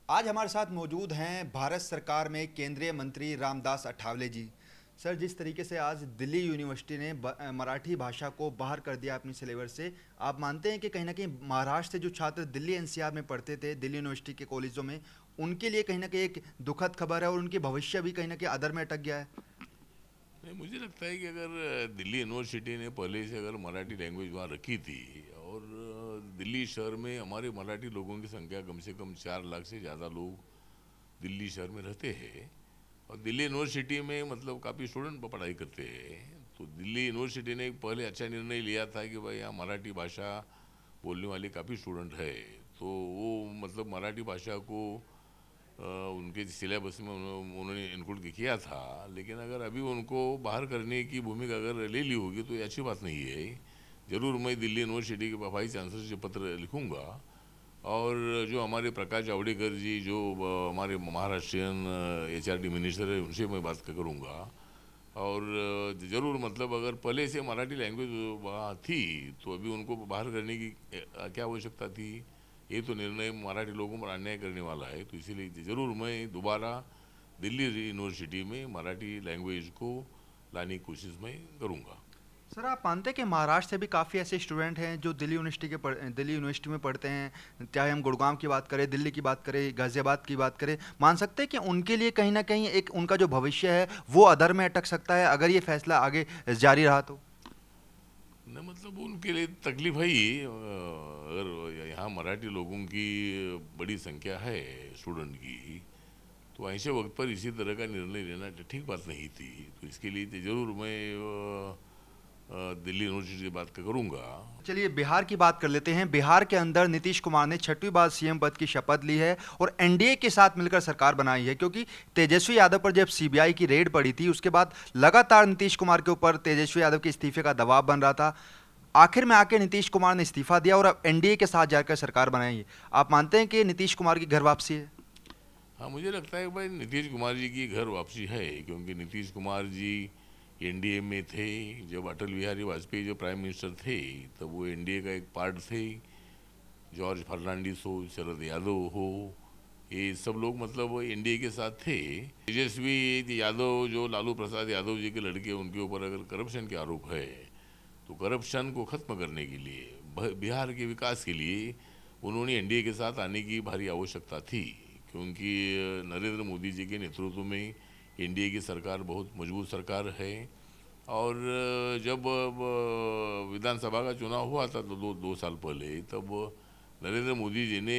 आज हमारे साथ मौजूद हैं भारत सरकार में केंद्रीय मंत्री रामदास अठावले जी। सर, जिस तरीके से आज दिल्ली यूनिवर्सिटी ने मराठी भाषा को बाहर कर दिया अपनी सिलेबस से, आप मानते हैं कि कहीं ना कहीं महाराष्ट्र से जो छात्र दिल्ली एनसीआर में पढ़ते थे, दिल्ली यूनिवर्सिटी के कॉलेजों में, उनके लिए कहीं ना कहीं एक दुखद खबर है और उनके भविष्य भी कहीं ना कहीं अधर में अटक गया है? नहीं, मुझे लगता है कि अगर दिल्ली यूनिवर्सिटी ने पहले से अगर मराठी लैंग्वेज वहाँ रखी थी और दिल्ली शहर में हमारे मराठी लोगों की संख्या कम से कम 4 लाख से ज़्यादा लोग दिल्ली शहर में रहते हैं और दिल्ली यूनिवर्सिटी में मतलब काफ़ी स्टूडेंट पढ़ाई करते हैं, तो दिल्ली यूनिवर्सिटी ने पहले अच्छा निर्णय लिया था कि भाई यहाँ मराठी भाषा बोलने वाले काफ़ी स्टूडेंट है, तो वो मतलब मराठी भाषा को उनके सिलेबस में उन्होंने इंक्लूड किया था। लेकिन अगर अभी उनको बाहर करने की भूमिका अगर ले ली होगी तो ये अच्छी बात नहीं है। ज़रूर मैं दिल्ली यूनिवर्सिटी के वाइस चांसलर से पत्र लिखूंगा और जो हमारे प्रकाश जावड़ेकर जी जो हमारे महाराष्ट्रियन एचआरडी मिनिस्टर है उनसे मैं बात करूंगा और ज़रूर मतलब अगर पहले से मराठी लैंग्वेज वहाँ थी तो अभी उनको बाहर करने की क्या आवश्यकता थी? ये तो निर्णय मराठी लोगों पर अन्याय करने वाला है, तो इसीलिए ज़रूर मैं दोबारा दिल्ली यूनिवर्सिटी में मराठी लैंग्वेज को लाने की कोशिश मैं करूँगा। सर, आप मानते हैं कि महाराष्ट्र से भी काफ़ी ऐसे स्टूडेंट हैं जो दिल्ली यूनिवर्सिटी में पढ़ते हैं, चाहे हम गुड़गांव की बात करें, दिल्ली की बात करें, गाज़ियाबाद की बात करें, मान सकते हैं कि उनके लिए कहीं ना कहीं एक उनका जो भविष्य है वो अधर में अटक सकता है अगर ये फैसला आगे जारी रहा तो? न मतलब उनके लिए तकलीफ है ही, अगर यहाँ मराठी लोगों की बड़ी संख्या है स्टूडेंट की, तो ऐसे वक्त पर इसी तरह का निर्णय लेना ठीक बात नहीं थी, तो इसके लिए ज़रूर मैं दिल्ली यूनिवर्सिटी से बात करूंगा। चलिए बिहार की बात कर लेते हैं। बिहार के अंदर नीतीश कुमार ने 6वीं बार सीएम पद की शपथ ली है और एनडीए के साथ मिलकर सरकार बनाई है, क्योंकि तेजस्वी यादव पर जब सीबीआई की रेड पड़ी थी उसके बाद लगातार नीतीश कुमार के ऊपर तेजस्वी यादव के इस्तीफे का दबाव बन रहा था। आखिर में आके नीतीश कुमार ने इस्तीफा दिया और अब एनडीए के साथ जाकर सरकार बनाई है। आप मानते हैं कि नीतीश कुमार की घर वापसी है? हाँ, मुझे लगता है भाई नीतीश कुमार जी की घर वापसी है, क्योंकि नीतीश कुमार जी एनडीए में थे जब अटल बिहारी वाजपेयी जो प्राइम मिनिस्टर थे, तब वो एनडीए का एक पार्ट थे। जॉर्ज फर्नांडिस हो, शरद यादव हो, ये सब लोग मतलब एनडीए के साथ थे। तेजस्वी यादव जो लालू प्रसाद यादव जी के लड़के, उनके ऊपर अगर करप्शन के आरोप है, तो करप्शन को ख़त्म करने के लिए, बिहार के विकास के लिए उन्होंने एनडीए के साथ आने की भारी आवश्यकता थी, क्योंकि नरेंद्र मोदी जी के नेतृत्व में एनडीए की सरकार बहुत मजबूत सरकार है। और जब विधानसभा का चुनाव हुआ था तो दो साल पहले, तब नरेंद्र मोदी जी ने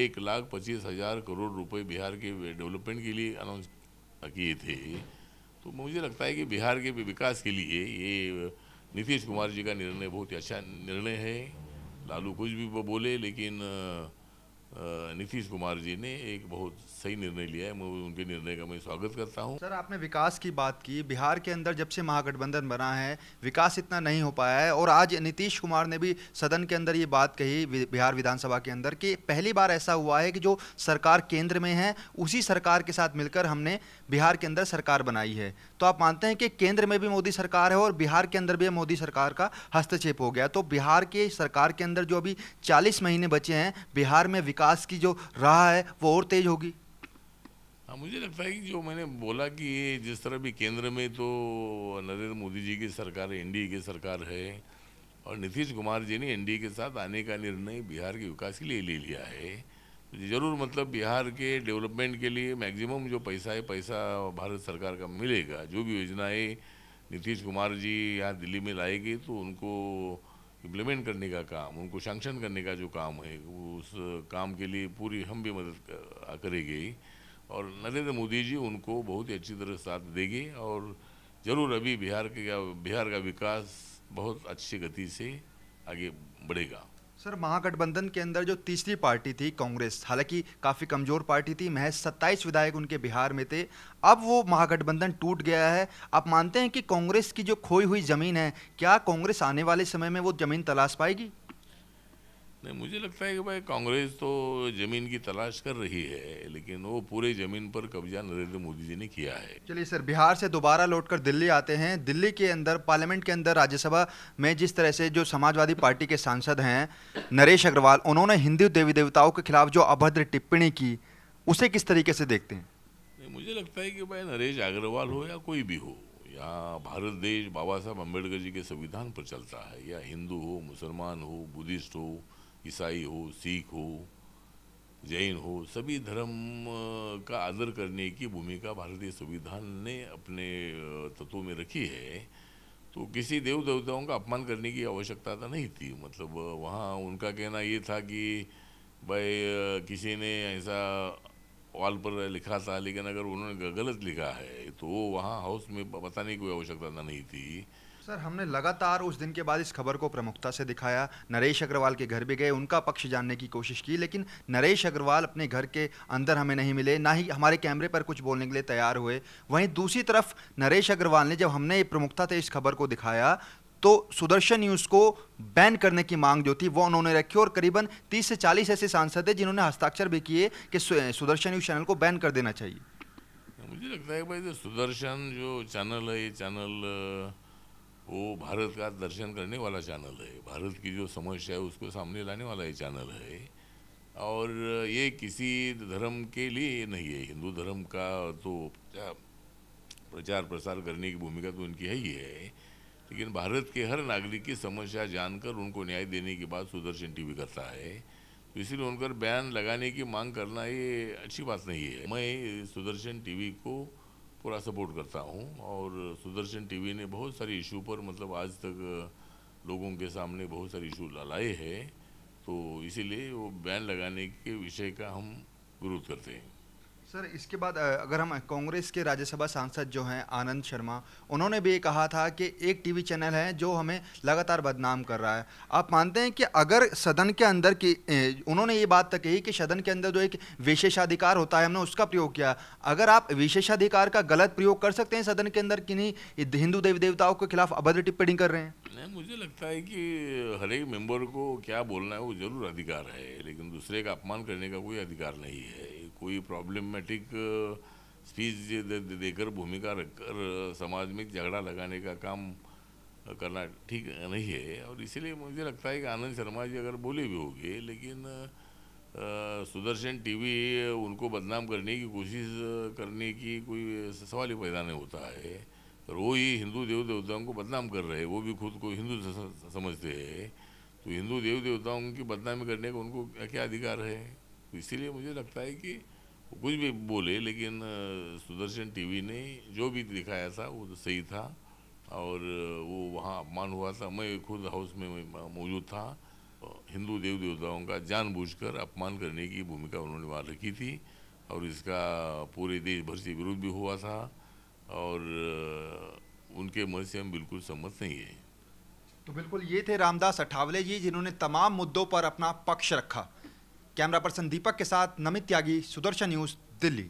1,25,000 करोड़ रुपए बिहार के डेवलपमेंट के लिए अनाउंस किए थे। तो मुझे लगता है कि बिहार के विकास के लिए ये नीतीश कुमार जी का निर्णय बहुत ही अच्छा निर्णय है। लालू कुछ भी बोले, लेकिन नीतीश कुमार जी ने एक बहुत सही निर्णय लिया है, मैं उनके निर्णय का मैं स्वागत करता हूं। सर, आपने विकास की बात की। बिहार के अंदर जब से महागठबंधन बना है विकास इतना नहीं हो पाया है और आज नीतीश कुमार ने भी सदन के अंदर ये बात कही बिहार विधानसभा के अंदर कि पहली बार ऐसा हुआ है कि जो सरकार केंद्र में है उसी सरकार के साथ मिलकर हमने बिहार के अंदर सरकार बनाई है। तो आप मानते हैं कि केंद्र में भी मोदी सरकार है और बिहार के अंदर भी मोदी सरकार का हस्तक्षेप हो गया, तो बिहार के सरकार के अंदर जो अभी 40 महीने बचे हैं, बिहार में विकास की जो राह है वो और तेज होगी? हाँ, मुझे लगता है कि जो मैंने बोला कि ये जिस तरह भी केंद्र में तो नरेंद्र मोदी जी की सरकार है, एनडीए की सरकार है, और नीतीश कुमार जी ने एनडीए के साथ आने का निर्णय बिहार के विकास के लिए ले लिया है। तो ज़रूर मतलब बिहार के डेवलपमेंट के लिए मैक्सिमम जो पैसा है, पैसा भारत सरकार का मिलेगा। जो भी योजनाएं नीतीश कुमार जी यहाँ दिल्ली में लाएंगे तो उनको इम्प्लीमेंट करने का काम, उनको सैंक्शन करने का जो काम है, उस काम के लिए पूरी हम भी मदद करेंगे और नरेंद्र मोदी जी उनको बहुत ही अच्छी तरह साथ देंगे और ज़रूर अभी बिहार का विकास बहुत अच्छी गति से आगे बढ़ेगा। सर, महागठबंधन के अंदर जो तीसरी पार्टी थी कांग्रेस, हालांकि काफ़ी कमज़ोर पार्टी थी, महज 27 विधायक उनके बिहार में थे, अब वो महागठबंधन टूट गया है। आप मानते हैं कि कांग्रेस की जो खोई हुई ज़मीन है, क्या कांग्रेस आने वाले समय में वो ज़मीन तलाश पाएगी? नहीं, मुझे लगता है कि भाई कांग्रेस तो ज़मीन की तलाश कर रही है, लेकिन वो पूरे ज़मीन पर कब्जा नरेंद्र मोदी जी ने किया है। चलिए सर, बिहार से दोबारा लौटकर दिल्ली आते हैं। दिल्ली के अंदर पार्लियामेंट के अंदर राज्यसभा में जिस तरह से जो समाजवादी पार्टी के सांसद हैं नरेश अग्रवाल, उन्होंने हिंदू देवी देवताओं के खिलाफ जो अभद्र टिप्पणी की, उसे किस तरीके से देखते हैं? नहीं, मुझे लगता है कि भाई नरेश अग्रवाल हो या कोई भी हो, यहाँ भारत देश बाबा साहब अम्बेडकर जी के संविधान पर चलता है। या हिंदू हो, मुसलमान हो, बुद्धिस्ट हो, ईसाई हो, सिख हो, जैन हो, सभी धर्म का आदर करने की भूमिका भारतीय संविधान ने अपने तत्वों में रखी है। तो किसी देव देवताओं का अपमान करने की आवश्यकता तो नहीं थी। मतलब वहाँ उनका कहना ये था कि भाई किसी ने ऐसा वॉल पर लिखा था, लेकिन अगर उन्होंने गलत लिखा है तो वो वहाँ हाउस में बताने की कोई आवश्यकता नहीं थी। सर, हमने लगातार उस दिन के बाद इस खबर को प्रमुखता से दिखाया, नरेश अग्रवाल के घर भी गए, उनका पक्ष जानने की कोशिश की, लेकिन नरेश अग्रवाल अपने घर के अंदर हमें नहीं मिले, ना ही हमारे कैमरे पर कुछ बोलने के लिए तैयार हुए। वहीं दूसरी तरफ नरेश अग्रवाल ने, जब हमने प्रमुखता से इस खबर को दिखाया, तो सुदर्शन न्यूज़ को बैन करने की मांग जो थी वो उन्होंने रखी, और करीबन 30 से 40 ऐसे सांसद हैं जिन्होंने हस्ताक्षर भी किए कि सुदर्शन न्यूज़ चैनल को बैन कर देना चाहिए। मुझे लगता है भाई, जो सुदर्शन जो चैनल है, ये चैनल वो भारत का दर्शन करने वाला चैनल है। भारत की जो समस्या है उसको सामने लाने वाला ये चैनल है, और ये किसी धर्म के लिए नहीं है। हिंदू धर्म का तो प्रचार प्रसार करने की भूमिका तो उनकी है ही है, लेकिन भारत के हर नागरिक की समस्या जानकर उनको न्याय देने की बात सुदर्शन टीवी करता है। तो इसलिए उनकर बैन लगाने की मांग करना ये अच्छी बात नहीं है। मैं सुदर्शन टीवी को पूरा सपोर्ट करता हूँ, और सुदर्शन टीवी ने बहुत सारे इशू पर, मतलब आज तक लोगों के सामने बहुत सारे इशू लाए हैं। तो इसीलिए वो बैन लगाने के विषय का हम विरोध करते हैं। सर, इसके बाद अगर हम कांग्रेस के राज्यसभा सांसद जो हैं आनंद शर्मा, उन्होंने भी ये कहा था कि एक टीवी चैनल है जो हमें लगातार बदनाम कर रहा है। आप मानते हैं कि अगर सदन के अंदर की, उन्होंने ये बात तक कही कि सदन के अंदर जो एक विशेषाधिकार होता है हमने उसका प्रयोग किया, अगर आप विशेषाधिकार का गलत प्रयोग कर सकते हैं सदन के अंदर कि नहीं, हिंदू देवी देवताओं के खिलाफ अभद्र टिप्पणी कर रहे हैं? नहीं, मुझे लगता है कि हर एक मेंबर को क्या बोलना है वो जरूर अधिकार है, लेकिन दूसरे का अपमान करने का कोई अधिकार नहीं है। कोई प्रॉब्लमेटिक स्पीच देकर, भूमिका रखकर समाज में झगड़ा लगाने का काम करना ठीक नहीं है। और इसीलिए मुझे लगता है कि आनंद शर्मा जी अगर बोले भी होंगे, लेकिन सुदर्शन टीवी उनको बदनाम करने की कोशिश करने की कोई सवाल ही पैदा नहीं होता है। और वो ही हिंदू देव देवताओं को बदनाम कर रहे हैं, वो भी खुद को हिंदू समझते हैं। तो हिंदू देव देवताओं की बदनामी करने का उनको क्या अधिकार है? तो इसीलिए मुझे लगता है कि वो कुछ भी बोले, लेकिन सुदर्शन टीवी ने जो भी दिखाया था वो तो सही था, और वो वहाँ अपमान हुआ था। मैं खुद हाउस में मौजूद था। हिंदू देव देवताओं का जानबूझकर अपमान करने की भूमिका उन्होंने वहाँ रखी थी, और इसका पूरे देश भर से विरोध भी हुआ था, और उनके मत से हम बिल्कुल सहमत नहीं है। तो बिल्कुल ये थे रामदास अठावले जी, जिन्होंने तमाम मुद्दों पर अपना पक्ष रखा। कैमरा पर्सन दीपक के साथ नमित त्यागी, सुदर्शन न्यूज़, दिल्ली।